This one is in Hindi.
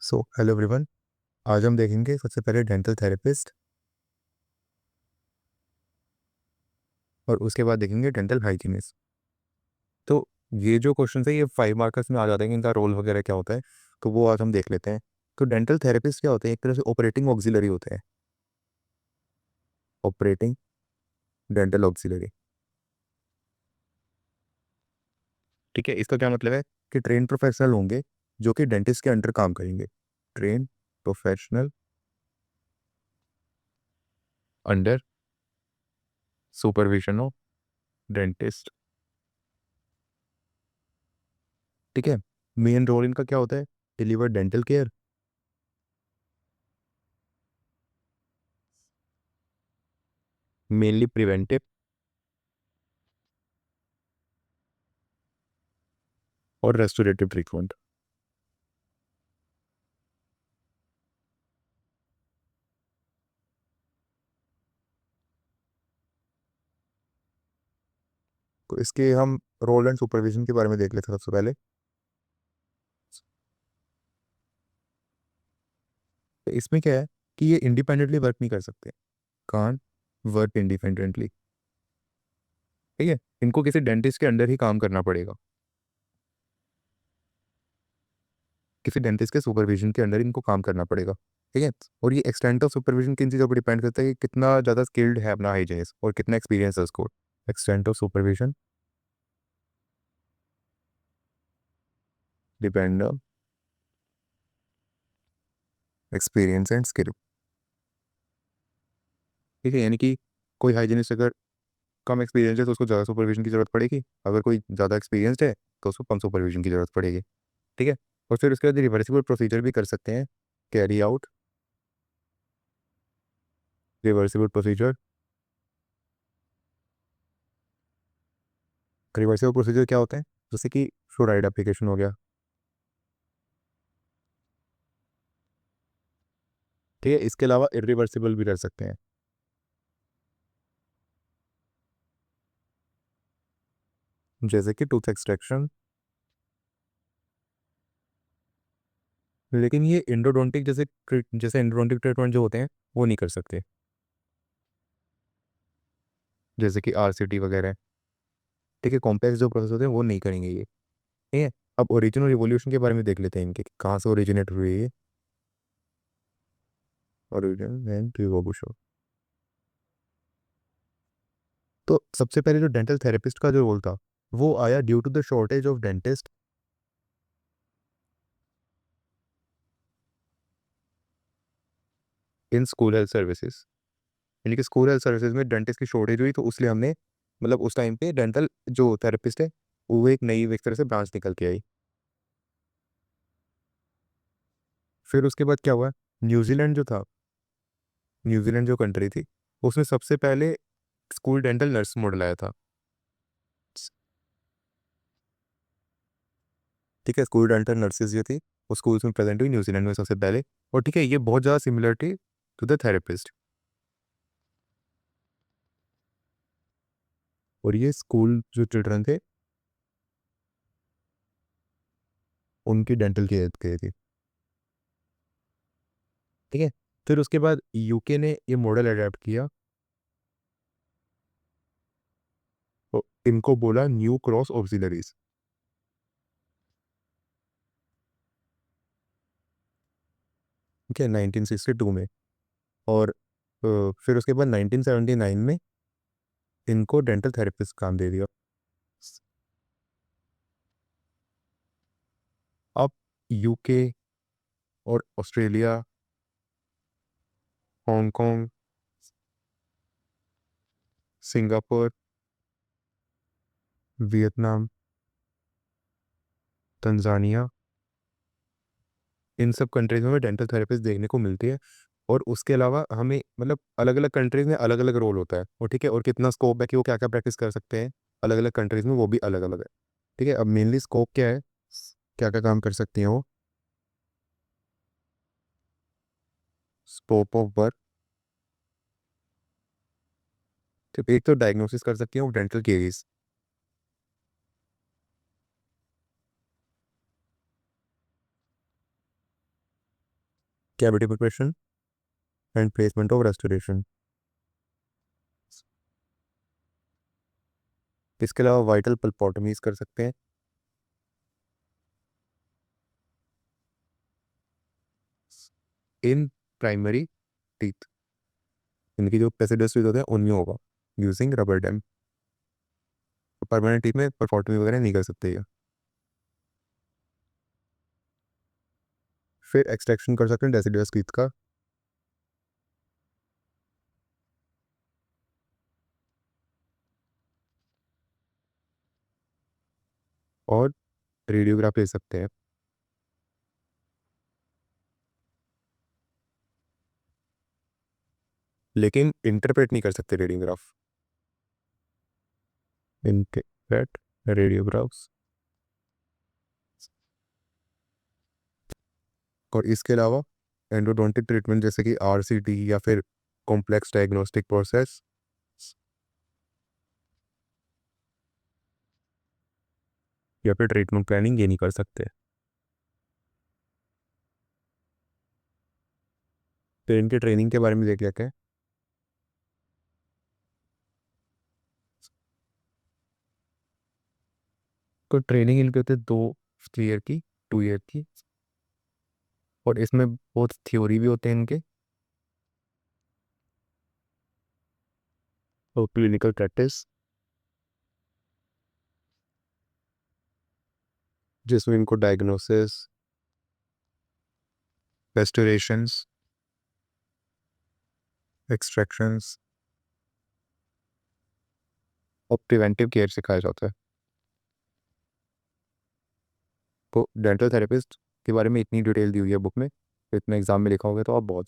So hello everyone. आज हम देखेंगे सबसे पहले डेंटल थेरेपिस्ट और उसके बाद देखेंगे डेंटल हाइजीनिस्ट। तो ये जो क्वेश्चन है ये 5 मार्कर्स में आ जाते हैं कि इनका रोल वगैरह क्या होता है। तो वो आज हम देख लेते हैं। तो डेंटल थेरेपिस्ट क्या होते हैं? एक तरह से ऑपरेटिंग ऑक्सिलरी होते हैं। Operating dental auxiliary. ठीक है, इसका क्या मतलब है कि ट्रेन प्रोफेशनल होंगे जो कि डेंटिस्ट के अंडर काम करेंगे। Train professional under supervision of dentist. ठीक है, मेन रोल इनका क्या होता है? Deliver dental care, mainly preventive और रेस्टोरेटिव ट्रीटमेंट। तो इसके हम रोल एंड सुपरविजन के बारे में देख लेते हैं सबसे पहले। तो इसमें क्या है कि ये इंडिपेंडेंटली वर्क नहीं कर सकते। कान वर्क इंडिपेंडेंटली। ठीक है, इनको किसी डेंटिस्ट के अंडर ही काम करना पड़ेगा। किसी डेंटिस्ट के सुपरविजन के अंडर इनको काम करना पड़ेगा। ठीक है, और ये एक्सटेंट ऑफ सुपरविजन किन चीज़ों पर डिपेंड करता है कि कितना ज़्यादा स्किल्ड है अपना हाइजीनिस्ट और कितना एक्सपीरियंस है उसको। Extent of supervision depend on experience and skill. ठीक है, यानी कि कोई हाइजीनिस्ट अगर कम एक्सपीरियंस है तो उसको ज़्यादा सुपरविजन की ज़रूरत पड़ेगी। अगर कोई ज़्यादा एक्सपीरियंसड है तो उसको कम सुपरविजन की ज़रूरत पड़ेगी। ठीक है, और फिर उसके बाद रिवर्सिबल प्रोसीजर भी कर सकते हैं। Carry out reversible procedure. Reversible procedure क्या होते हैं? जैसे कि फ्लोराइड एप्लीकेशन हो गया। ठीक है, इसके अलावा इरिवर्सिबल भी कर सकते हैं, जैसे कि टूथ एक्सट्रैक्शन। लेकिन ये इंडोडोंटिक जैसे इंडोडोंटिक ट्रीटमेंट जो होते हैं वो नहीं कर सकते, जैसे कि आरसीटी वगैरह। ठीक है, कॉम्प्लेक्स जो प्रोसेस होते हैं वो नहीं करेंगे ये। ठीक है, अब ओरिजिन और रिवोल्यूशन के बारे में देख लेते हैं इनके, कि कहाँ से ओरिजिनेट हुए ये। Origin and revolution. तो सबसे पहले जो डेंटल थेरेपिस्ट का जो रोल था वो आया due to the shortage of dentist in school health services. यानी कि स्कूल हेल्थ सर्विसेज में डेंटिस्ट की शॉर्टेज हुई तो उसलिए हमने मतलब उस टाइम पे डेंटल जो थेरेपिस्ट है वो एक नई एक तरह से ब्रांच निकल के आई। फिर उसके बाद क्या हुआ? न्यूजीलैंड जो था, न्यूजीलैंड जो कंट्री थी उसमें सबसे पहले स्कूल डेंटल नर्स मॉडल आया था। ठीक है, स्कूल डेंटल नर्सेज जो थी वो स्कूल्स में प्रेजेंट हुई न्यूजीलैंड में सबसे पहले। और ठीक है, ये बहुत ज़्यादा सिमिलरिटी टू द थेरेपिस्ट। और ये स्कूल जो चिल्ड्रन थे उनकी डेंटल केयर की थी। ठीक है, फिर उसके बाद यूके ने ये मॉडल अडेप्ट किया तो इनको बोला न्यू क्रॉस ऑक्सिलरीज। ठीक है, 1962 में। और फिर उसके बाद 1979 में इनको डेंटल थेरेपिस्ट काम दे दिया। अब यूके और Australia, Hong Kong, Singapore, Vietnam, Tanzania, इन सब कंट्रीज में डेंटल थेरेपिस्ट देखने को मिलती है। और उसके अलावा हमें मतलब अलग अलग कंट्रीज में अलग अलग रोल होता है। और ठीक है, और कितना स्कोप है कि वो क्या क्या प्रैक्टिस कर सकते हैं अलग अलग कंट्रीज में, वो भी अलग अलग है। ठीक है, अब मेनली स्कोप क्या है, क्या क्या काम कर सकती हैं वो? Scope of work. तो एक तो डायग्नोसिस कर सकती हैं वो dental caries. Cavity preparation and placement of restoration. इसके अलावा वाइटल पल्पोटमीज कर सकते हैं। इन प्राइमरी टीथ, इनकी जो पेसिडस टीथ होते हैं उनमें होगा using rubber dam. Permanent teeth में परफॉर्टमी वगैरह नहीं कर सकते ये। फिर एक्सट्रैक्शन कर सकते हैं डेसिडुअस टीथ का। और रेडियोग्राफ ले सकते हैं, लेकिन इंटरप्रेट नहीं कर सकते रेडियोग्राफ। Interpret radiographs. और इसके अलावा एंडोडोंटिक ट्रीटमेंट जैसे कि आरसीटी या फिर कॉम्प्लेक्स डायग्नोस्टिक प्रोसेस या फिर ट्रीटमेंट प्लानिंग ये नहीं कर सकते। तो इनके ट्रेनिंग के बारे में देख लेते हैं। तो ट्रेनिंग इनके होते हैं 2 ईयर की, 2 ईयर की। और इसमें बहुत थ्योरी भी होते हैं इनके और क्लिनिकल प्रैक्टिस, जिसमें इनको डायग्नोसिस, रेस्टोरेशंस, एक्सट्रैक्शंस और प्रिवेंटिव केयर सिखाया जाता है। तो डेंटल थेरेपिस्ट के बारे में इतनी डिटेल दी हुई है बुक में, तो इतना एग्जाम में लिखा होगा तो आप बहुत